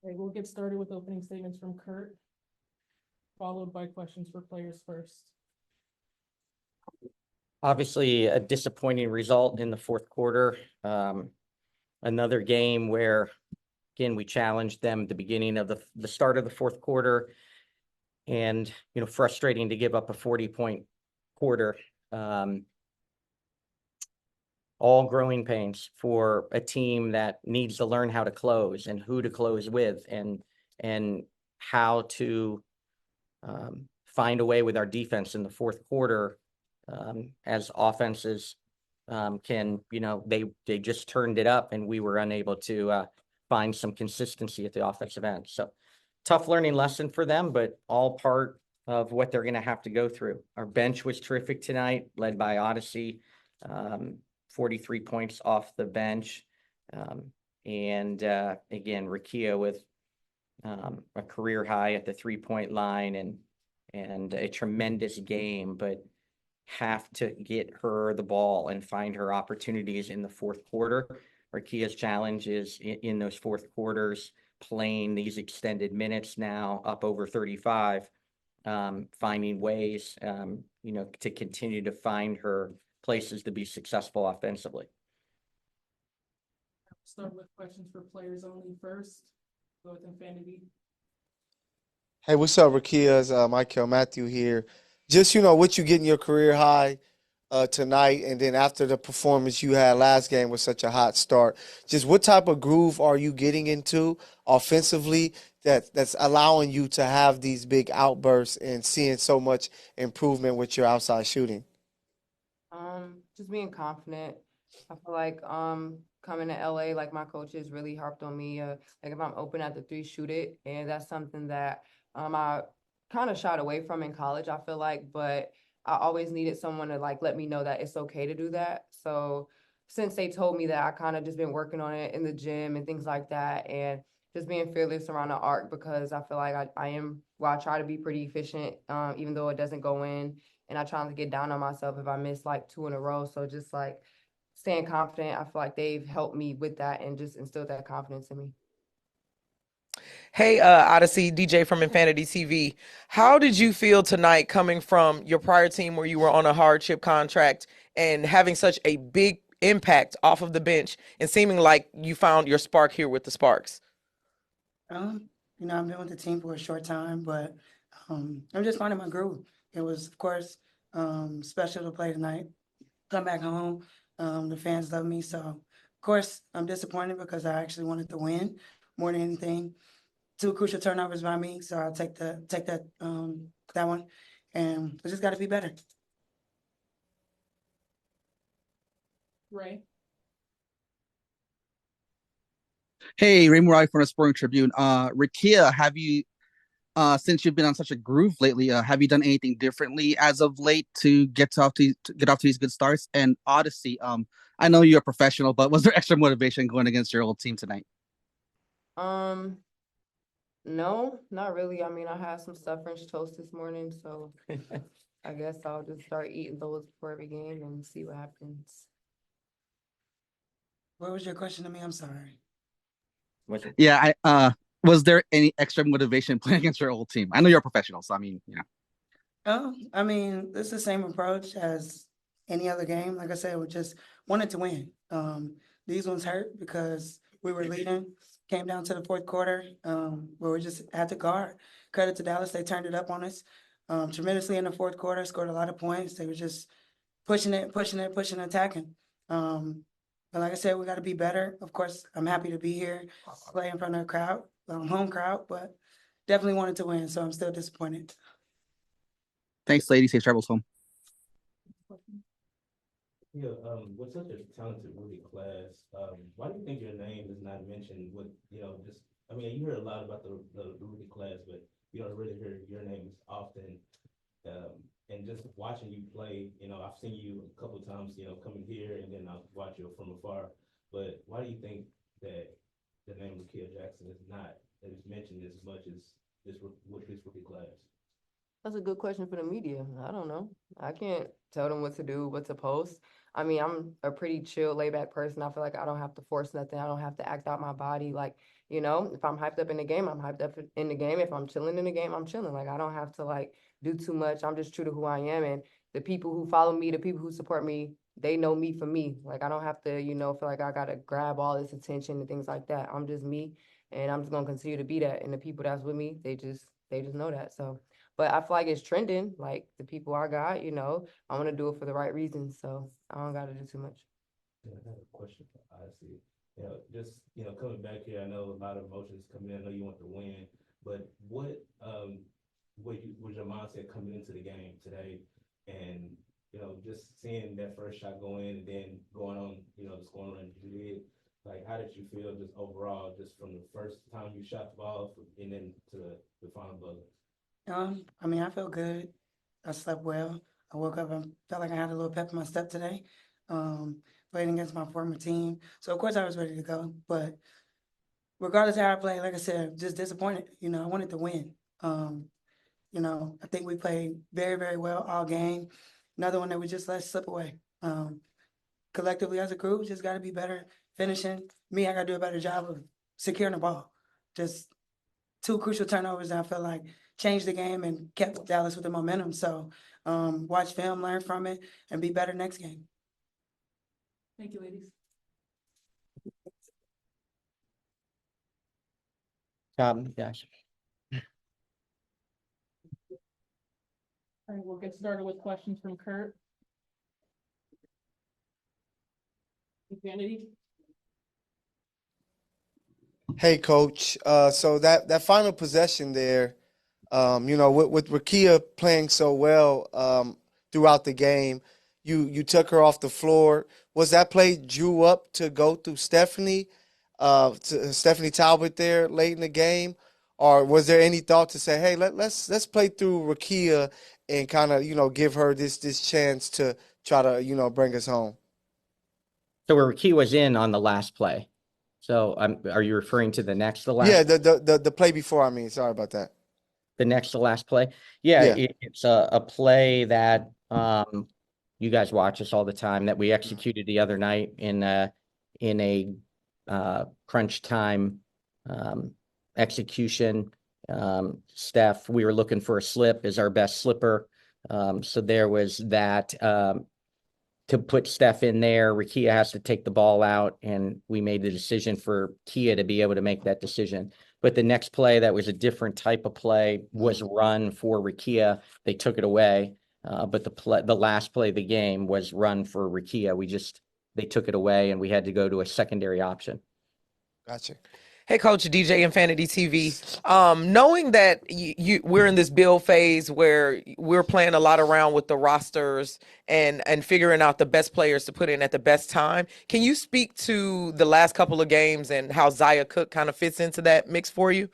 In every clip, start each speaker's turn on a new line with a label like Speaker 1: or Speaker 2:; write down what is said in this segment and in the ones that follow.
Speaker 1: Okay, we'll get started with opening statements from Curt, followed by questions for players first.
Speaker 2: Obviously, a disappointing result in the fourth quarter. Another game where, again, we challenged them at the beginning of the start of the fourth quarter, and frustrating to give up a 40-point quarter. All growing pains for a team that needs to learn how to close and who to close with, and how to find a way with our defense in the fourth quarter, as offenses can, they just turned it up and we were unable to find some consistency at the offensive end. So tough learning lesson for them, but all part of what they're going to have to go through. Our bench was terrific tonight, led by Odyssey. 43 points off the bench. And again, Rickea with a career high at the 3-point line and a tremendous game, but have to get her the ball and find her opportunities in the fourth quarter. Rickea's challenge is in those fourth quarters, playing these extended minutes now, up over 35, finding ways, to continue to find her places to be successful offensively.
Speaker 1: Start with questions for players only first. Go with Infinity.
Speaker 3: Hey, what's up, Rickea's Michael Matthew here. Just, what you get in your career high tonight, and then after the performance you had last game with such a hot start, just what type of groove are you getting into offensively that's allowing you to have these big outbursts and seeing so much improvement with your outside shooting?
Speaker 4: Just being confident. I feel like coming to LA, like my coaches really harped on me. Like if I'm open at the 3, shoot it. And that's something that I kind of shied away from in college, I feel like, but I always needed someone to let me know that it's okay to do that. So since they told me that, I kind of just been working on it in the gym and things like that, and just being fearless around the arc, because I feel like I try to be pretty efficient, even though it doesn't go in. And I try not to get down on myself if I miss 2 in a row. So just staying confident, I feel like they've helped me with that and just instilled that confidence in me.
Speaker 5: Hey, Odyssey, DJ from Infinity TV. How did you feel tonight coming from your prior team where you were on a hardship contract and having such a big impact off of the bench and seeming like you found your spark here with the Sparks?
Speaker 6: I've been with the team for a short time, but I'm just finding my groove. It was, of course, special to play tonight. Come back home. The fans love me. So, of course, I'm disappointed because I actually wanted to win more than anything. 2 crucial turnovers by me, so I'll take that one. And I just got to be better.
Speaker 1: Ray.
Speaker 7: Hey, Ray Murai from the Sporting Tribune. Rickea, have you, since you've been on such a groove lately, have you done anything differently as of late to get off to these good starts? And Odyssey, I know you're a professional, but was there extra motivation going against your old team tonight?
Speaker 4: No, not really. I mean, I had some stuffed French toast this morning, so I guess I'll just start eating those before every game and see what happens.
Speaker 6: What was your question to me? I'm sorry.
Speaker 7: Yeah, was there any extra motivation playing against your old team? I know you're a professional, so I mean,
Speaker 6: Oh, I mean, it's the same approach as any other game. Like I said, we just wanted to win. These ones hurt because we were leading, came down to the fourth quarter, where we just had to guard. Credit to Dallas, they turned it up on us tremendously in the fourth quarter, scored a lot of points. They were just pushing, attacking. But like I said, we got to be better. Of course, I'm happy to be here, play in front of a crowd, home crowd, but definitely wanted to win, so I'm still disappointed.
Speaker 7: Thanks, lady. Safe travels home.
Speaker 8: Yeah, with such a talented rookie class, why do you think your name is not mentioned with, I mean, you hear a lot about the rookie class, but you don't really hear your name often. And just watching you play, I've seen you a couple of times, coming here, and then I'll watch you from afar. But why do you think that the name Rickea Jackson is not mentioned as much as with this rookie class?
Speaker 4: That's a good question for the media. I don't know. I can't tell them what to do, what to post. I mean, I'm a pretty chill, laid back person. I feel like I don't have to force nothing. I don't have to act out my body. Like, You know, if I'm hyped up in the game, I'm hyped up in the game. If I'm chilling in the game, I'm chilling. Like, I don't have to like do too much. I'm just true to who I am. And the people who follow me, the people who support me, they know me for me. Like, I don't have to, you know, feel like I gotta grab all this attention and things like that. I'm just me, and I'm just gonna continue to be that. And the people that's with me, they just know that. So, but I feel like it's trending. Like, the people I got, you know, I want to do it for the right reasons. So I don't gotta do too much.
Speaker 8: Yeah, I have a question for Odyssey. You know, just, you know, coming back here, I know a lot of emotions coming in. I know you want to win, but what was your mindset coming into the game today? And, you know, just seeing that first shot go in and then going on, you know, the scoring run you did, like, how did you feel just overall, just from the first time you shot the ball and then to the final buzzer?
Speaker 6: I mean, I feel good. I slept well. I woke up and felt like I had a little pep in my step today. Playing against my former team. So of course I was ready to go. But regardless of how I played, like I said, just disappointed. You know, I wanted to win. You know, I think we played very, very well all game. Another one that we just let slip away. Collectively as a group, just got to be better finishing. Me, I got to do a better job of securing the ball. Just two crucial turnovers that I felt like changed the game and kept Dallas with the momentum. So watch film, learn from it, and be better next game.
Speaker 1: Thank you, ladies.
Speaker 2: Yes.
Speaker 1: All right, we'll get started with questions from Curt. Infinity.
Speaker 3: Hey, Coach. So that final possession there, you know, with Rickea playing so well throughout the game, you took her off the floor. Was that play drew up to go through Stephanie, to Stephanie Talbot there late in the game, or was there any thought to say, hey, let's play through Rickea and kind of, you know, give her this chance to try to, you know, bring us home?
Speaker 2: So where Rickea was in on the last play. So are you referring to the next to last?
Speaker 3: Yeah, the play before. I mean, sorry about that.
Speaker 2: The next to last play? Yeah,
Speaker 3: Yeah.
Speaker 2: it's a play that you guys watch us all the time that we executed the other night in a crunch time execution. Steph, we were looking for a slip as our best slipper. So there was that to put Steph in there. Rickea has to take the ball out, and we made the decision for Kia to be able to make that decision. But the next play, that was a different type of play, was run for Rickea. They took it away. But the last play of the game was run for Rickea. They took it away, and we had to go to a secondary option.
Speaker 3: Gotcha.
Speaker 5: Hey, Coach, DJ Infinity TV. Knowing that we're in this build phase where we're playing a lot around with the rosters and figuring out the best players to put in at the best time, can you speak to the last couple of games and how Zaya Cook kind of fits into that mix for you?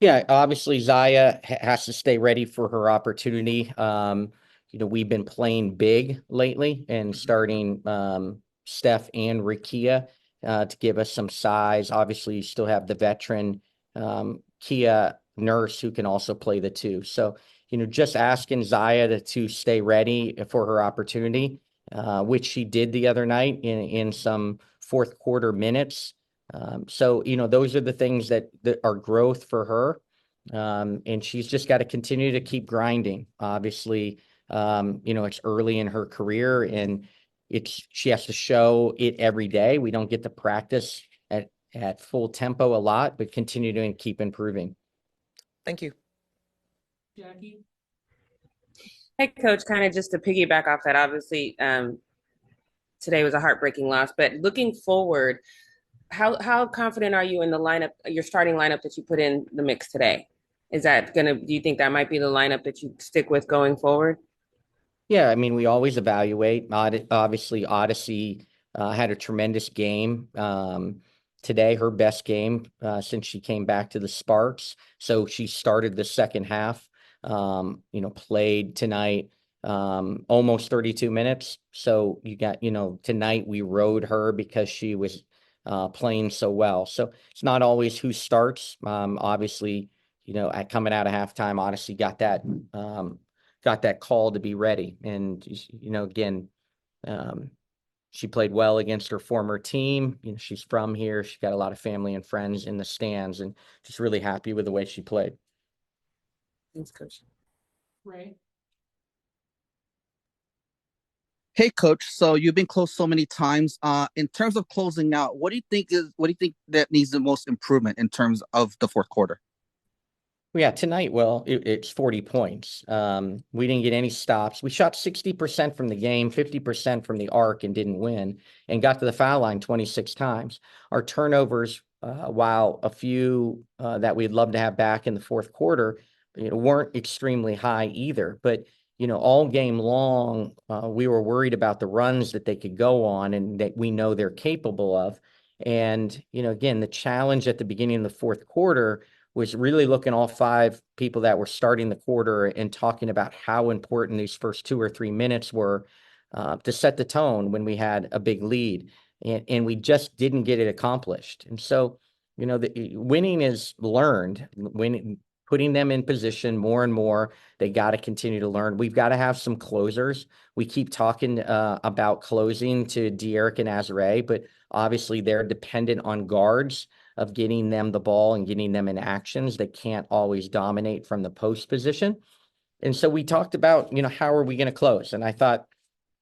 Speaker 2: Yeah, obviously Zaya has to stay ready for her opportunity. You know, we've been playing big lately and starting Steph and Rickea to give us some size. Obviously, you still have the veteran Kia Nurse who can also play the two. So, you know, just asking Zaya to stay ready for her opportunity, which she did the other night in some fourth quarter minutes. So, you know, those are the things that are growth for her. And she's just got to continue to keep grinding. Obviously, you know, it's early in her career and she has to show it every day. We don't get to practice at full tempo a lot, but continue to keep improving.
Speaker 5: Thank you.
Speaker 1: Jackie.
Speaker 9: Hey, Coach, kind of just to piggyback off that, obviously, today was a heartbreaking loss, but looking forward, how confident are you in the lineup, your starting lineup that you put in the mix today? Do you think that might be the lineup that you stick with going forward?
Speaker 2: Yeah, I mean, we always evaluate. Obviously, Odyssey had a tremendous game today, her best game since she came back to the Sparks. So she started the second half, you know, played tonight almost 32 minutes. So you got, you know, tonight we rode her because she was playing so well. So it's not always who starts. Obviously, you know, coming out of halftime, Odyssey got that call to be ready. And, you know, again, She played well against her former team. You know, she's from here. She's got a lot of family and friends in the stands, and just really happy with the way she played.
Speaker 9: Thanks, Coach.
Speaker 1: Ray?
Speaker 7: Hey, Coach. So you've been close so many times. In terms of closing out, what do you think that needs the most improvement in terms of the fourth quarter?
Speaker 2: Yeah, tonight, well, it's 40 points. We didn't get any stops. We shot 60% from the game, 50% from the arc, and didn't win, and got to the foul line 26 times. Our turnovers, while a few that we'd love to have back in the fourth quarter, weren't extremely high either. But all game long, we were worried about the runs that they could go on and that we know they're capable of. And again, the challenge at the beginning of the fourth quarter was really looking all 5 people that were starting the quarter and talking about how important these first 2 or 3 minutes were to set the tone when we had a big lead. And we just didn't get it accomplished. And so, the winning is learned. Putting them in position more and more, they got to continue to learn. We've got to have some closers. We keep talking about closing to De'Eric and Azare, but obviously they're dependent on guards of getting them the ball and getting them in actions. They can't always dominate from the post position. And so we talked about, how are we going to close? And I thought,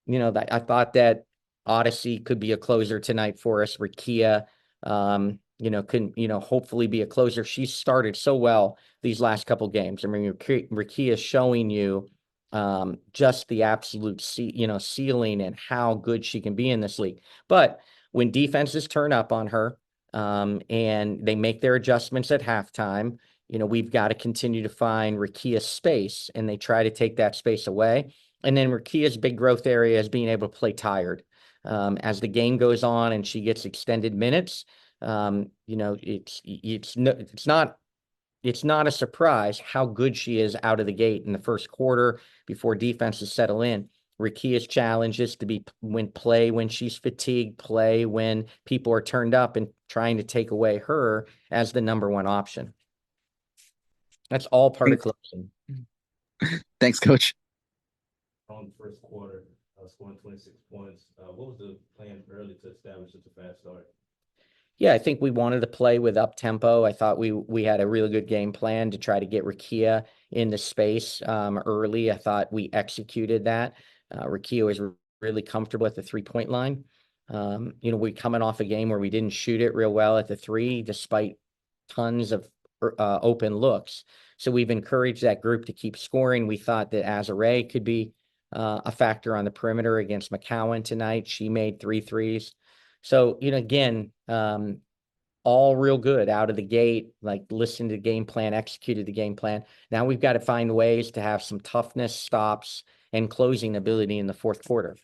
Speaker 2: that Odyssey could be a closer tonight for us. Rickea, can, hopefully be a closer. She started so well these last couple games. I mean, Rickea is showing you just the absolute, ceiling and how good she can be in this league. But when defenses turn up on her, and they make their adjustments at halftime, we've got to continue to find Rickea's space, and they try to take that space away. And then Rickea's big growth area is being able to play tired. As the game goes on and she gets extended minutes, it's not a surprise how good she is out of the gate in the first quarter before defenses settle in. Rickea's challenge is to play when she's fatigued, play when people are turned up, and trying to take away her as the number 1 option. That's all part of closing.
Speaker 7: Thanks, Coach.
Speaker 8: On the first quarter, scoring 26 points. What was the plan early to establish such a fast start?
Speaker 2: Yeah, I think we wanted to play with up tempo. I thought we had a really good game plan to try to get Rickea into space early. I thought we executed that. Rickea was really comfortable at the 3-point line. We're coming off a game where we didn't shoot it real well at the 3, despite tons of open looks. So we've encouraged that group to keep scoring. We thought that Azare could be a factor on the perimeter against McCowan tonight. She made 3 threes. So, again, all real good out of the gate, like listened to the game plan, executed the game plan. Now we've got to find ways to have some toughness, stops, and closing ability in the fourth quarter.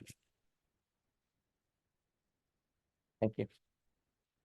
Speaker 2: Thank you.